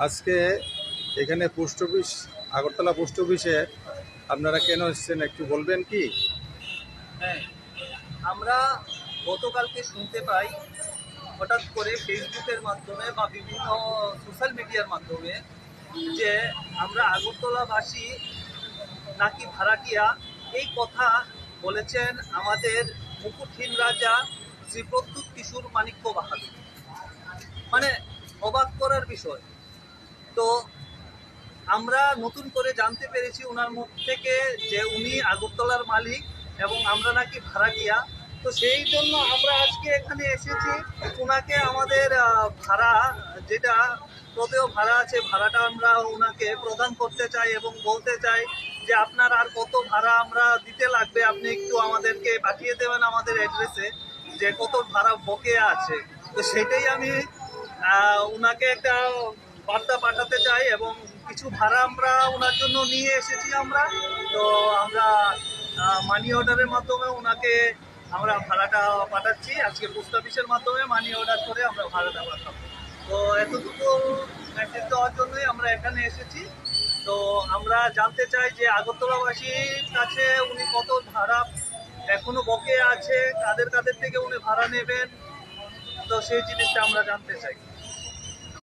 আজকে এখানে post office, Agartala post অফিসে আপনারা কেন এসেছেন একটু বলবেন কি? হ্যাঁ, আমরা গতকালকে শুনতে পাই হঠাৎ করে ফেসবুকের মাধ্যমে বা বিভিন্ন সোশ্যাল মিডিয়ার মাধ্যমে যে আমরা আগরতলাবাসী নাকি ভাড়াটিয়া। এই কথা বলেছেন আমাদের মুকুটহীন রাজা শ্রী প্রদ্যুৎ কিশোর মাণিক্য বাহাদুর। মানে অবাক করার বিষয়। তো আমরা নতুন করে জানতে পেরেছি ওনার মুখ থেকে যে উনি আগরতলার মালিক এবং আমরা নাকি ভাড়াটিয়া। তো সেই জন্য আমরা আজকে এখানে এসেছি ওনাকে আমাদের ভাড়া, যেটা প্রদেয় ভাড়া আছে, ভাড়াটা আমরা ওনাকে প্রদান করতে চাই এবং বলতে চাই যে আপনার আর কত ভাড়া আমরা দিতে লাগবে, আপনি একটু আমাদেরকে পাঠিয়ে দেবেন আমাদের অ্যাড্রেসে যে কত ভাড়া বকেয়া আছে। তো সেটাই আমি ওনাকে একটা বার্তা পাঠাতে চাই এবং কিছু ভাড়া আমরা ওনার জন্য নিয়ে এসেছি আমরা। তো আমরা মানি অর্ডারের মাধ্যমে ওনাকে আমরা ভাড়াটা পাঠাচ্ছি। আজকে পোস্ট অফিসের মাধ্যমে মানি অর্ডার করে আমরা ভাড়াটা পাঠাবো। তো এতটুকু মেসেজ দেওয়ার জন্যই আমরা এখানে এসেছি। তো আমরা জানতে চাই যে আগরতলাবাসীর কাছে উনি কত ভাড়া এখনো বকেয়া আছে, কাদের কাদের থেকে উনি ভাড়া নেবেন, তো সেই জিনিসটা আমরা জানতে চাই।